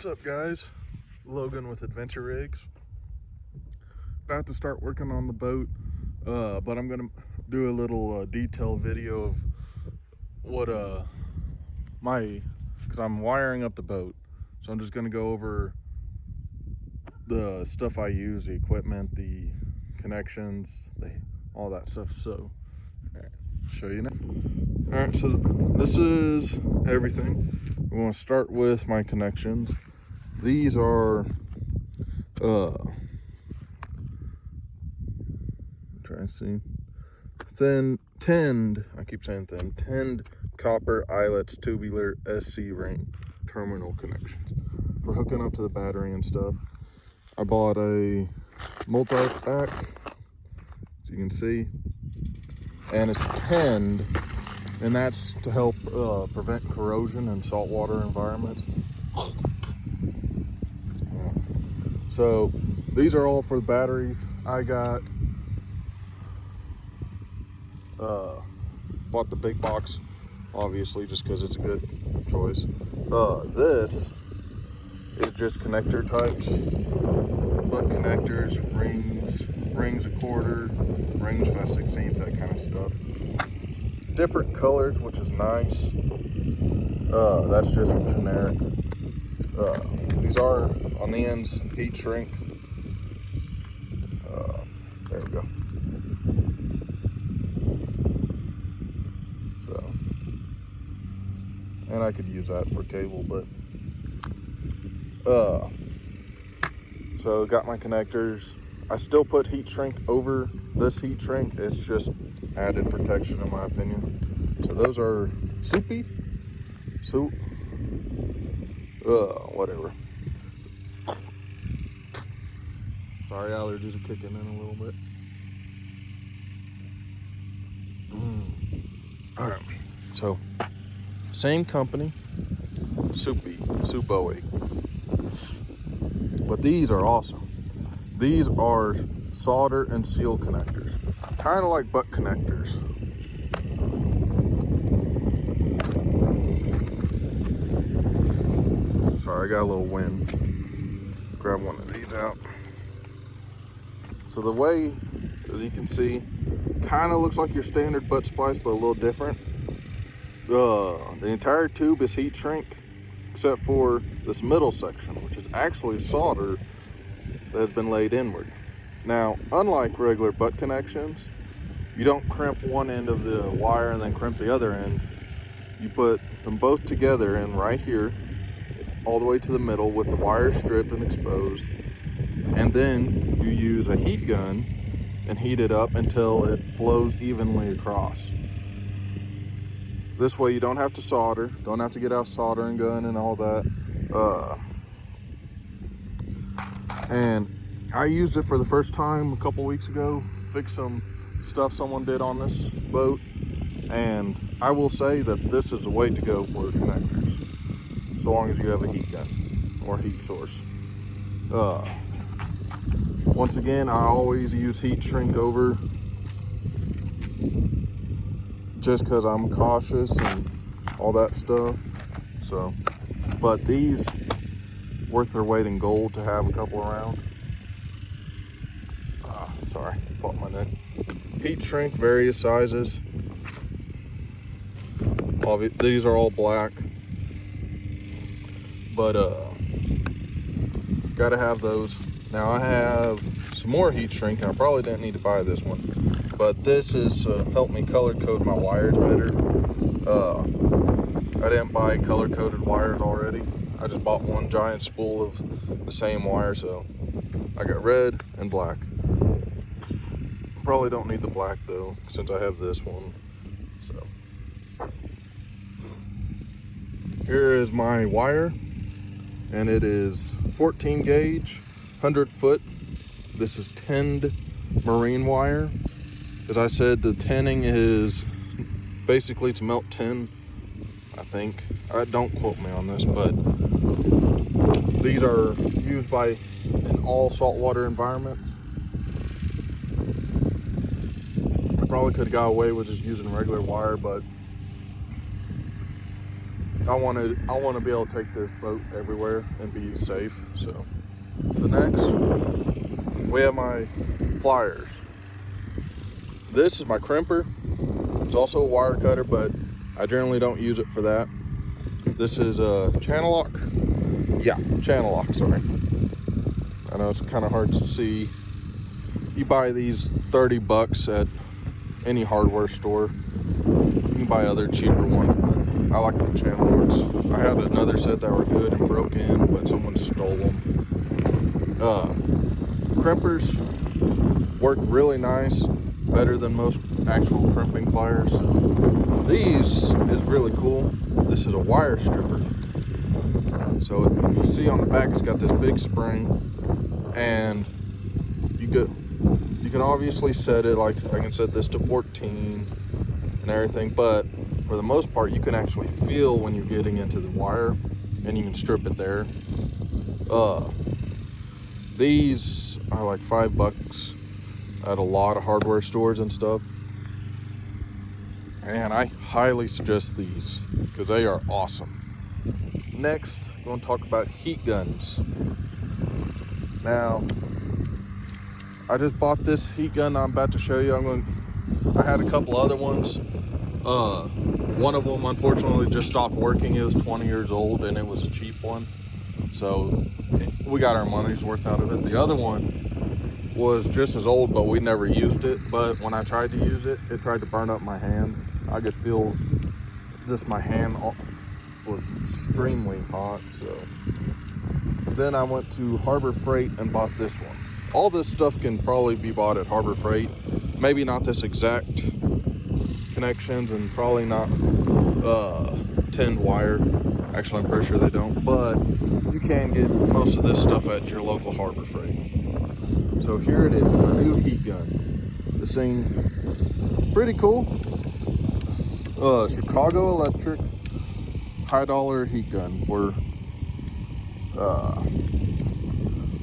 What's up, guys? Logan with Adventure Rigs. About to start working on the boat, but I'm gonna do a little detail video of what because I'm wiring up the boat, so I'm just gonna go over the stuff I use, the equipment, the connections, all that stuff. So all right, show you now. All right, so this is everything. We want to start with my connections. These are try to see, tinned copper eyelets tubular SC ring terminal connections for hooking up to the battery and stuff. I bought a multi-pack, as you can see, and it's tinned, and that's to help prevent corrosion in saltwater environments. So these are all for the batteries. I got bought the big box, obviously, just because it's a good choice. This is just connector types, butt connectors, rings a quarter, rings 5/16, that kind of stuff. Different colors, which is nice. That's just generic. These are on the ends heat shrink. There we go. So, and I could use that for cable, but so got my connectors. I still put heat shrink over this heat shrink. It's just added protection, in my opinion. So those are whatever. Sorry, allergies are kicking in a little bit. All right, so same company, Supo8. But these are awesome. These are solder and seal connectors, kind of like butt connectors. Sorry, I got a little wind. Grab one of these out. So the way, as you can see, kind of looks like your standard butt splice, but a little different. The entire tube is heat shrink, except for this middle section, which is actually solder that has been laid inward. Now, unlike regular butt connections, you don't crimp one end of the wire and then crimp the other end. You put them both together in right here, all the way to the middle, with the wire stripped and exposed, and then you use a heat gun and heat it up until it flows evenly across. This way you don't have to solder, don't have to get out soldering gun and all that. And I used it for the first time a couple weeks ago, fixed some stuff someone did on this boat, and I will say that this is the way to go for connectors, as long as you have a heat gun or heat source. Once again, I always use heat shrink over, just because I'm cautious and all that stuff. So, but these worth their weight in gold to have a couple around. Sorry, caught my neck. Heat shrink, various sizes. These are all black, but gotta have those. Now I have some more heat shrink, and I probably didn't need to buy this one, but this is helped me color code my wires better. I didn't buy color coded wires already. I just bought one giant spool of the same wire, so I got red and black. Probably don't need the black though, since I have this one. So here is my wire, and it is 14 gauge, 100 foot. This is tinned marine wire. As I said, the tinning is basically to melt tin, I think. Don't quote me on this, but these are used by an all saltwater environment. I probably could have got away with just using regular wire, but I want to be able to take this boat everywhere and be safe. So the next, we have my pliers. This is my crimper. It's also a wire cutter, but I generally don't use it for that. This is a channel lock. Yeah, channel lock, sorry. I know it's kind of hard to see. You buy these $30 at any hardware store. You can buy other cheaper ones, but I like the channel locks. I had another set that were good and broke in, but someone stole them. Crimpers work really nice, better than most actual crimping pliers. These is really cool. This is a wire stripper. So if you see on the back, it's got this big spring, and you can obviously set it, like I can set this to 14 and everything, but for the most part, you can actually feel when you're getting into the wire, and you can strip it there. These are like $5 at a lot of hardware stores and stuff, and I highly suggest these because they are awesome. Next, I'm going to talk about heat guns. Now, I just bought this heat gun I'm about to show you. I had a couple other ones. One of them unfortunately just stopped working. It was 20 years old and it was a cheap one, so we got our money's worth out of it. The other one was just as old, but we never used it. But when I tried to use it, it tried to burn up my hand. I could feel just my hand was extremely hot. So then I went to Harbor Freight and bought this one. All this stuff can probably be bought at Harbor Freight. Maybe not this exact connections, and probably not tinned wire. Actually, I'm pretty sure they don't, but you can get most of this stuff at your local Harbor Freight. So here it is, a new heat gun. This thing, pretty cool. Chicago Electric high dollar heat gun for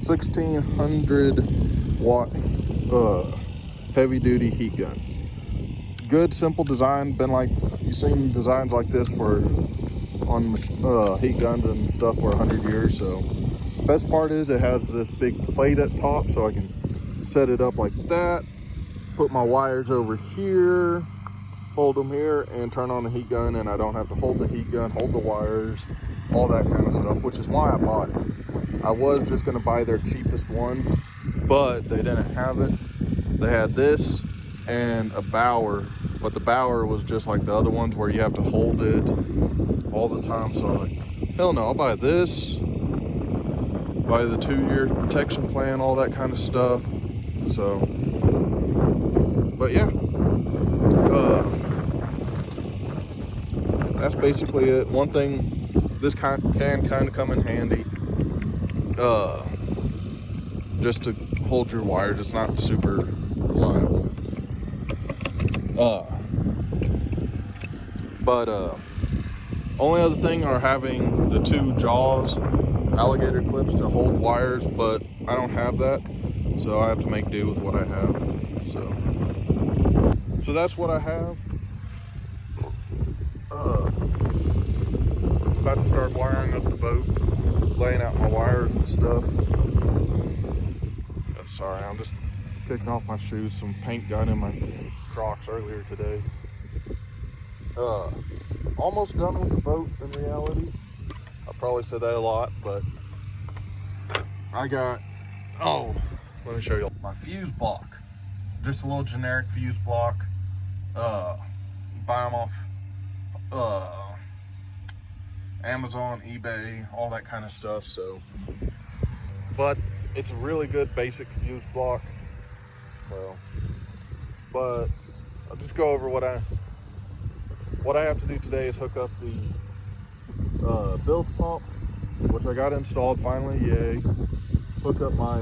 1600 watt heavy duty heat gun. Good, simple design. Been like, you've seen designs like this on heat guns and stuff for 100 years. So best part is it has this big plate at top, so I can set it up like that, put my wires over here, hold them here, and turn on the heat gun, and I don't have to hold the heat gun, hold the wires, all that kind of stuff, which is why I bought it. I was just going to buy their cheapest one, but they didn't have it. They had this and a Bauer, but the Bauer was just like the other ones where you have to hold it all the time. So I'm like, hell no, I'll buy this, buy the 2-year protection plan, all that kind of stuff. So, but yeah, that's basically it. One thing, this can kind of come in handy, just to hold your wires. It's not super reliable. Only other thing are having the 2 jaws, alligator clips to hold wires, but I don't have that, so I have to make do with what I have. So that's what I have. About to start wiring up the boat, laying out my wires and stuff. Sorry, I'm just kicking off my shoes. Some paint got in my Crocs earlier today. Almost done with the boat in reality. I probably said that a lot, but I got, let me show you my fuse block. Just a little generic fuse block. Buy them off Amazon, eBay, all that kind of stuff. So, but it's a really good basic fuse block. So, but I'll just go over what I have to do today is hook up the bilge pump, which I got installed finally, yay. Hook up my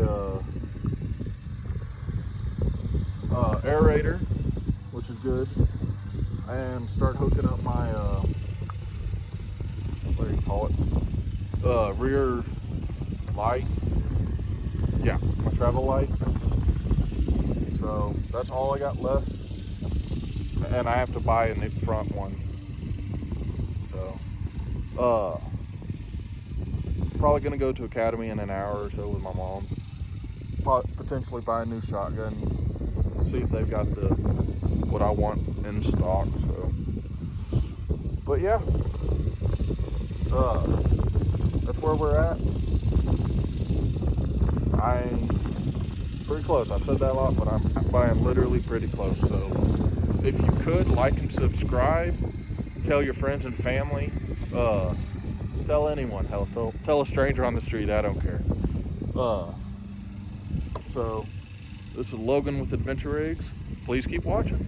aerator, which is good, and start hooking up my what do you call it, rear light, yeah, my travel light. So that's all I got left, and I have to buy a new front one. So Probably gonna go to Academy in an hour or so with my mom. Potentially buy a new shotgun. See if they've got what I want in stock. So, but yeah, that's where we're at. I'm pretty close. I've said that a lot, but I am literally pretty close. So, if you could like and subscribe, tell your friends and family. Tell anyone. Hell, tell a stranger on the street. I don't care. So, this is Logan with Adventure Rigs. Please keep watching.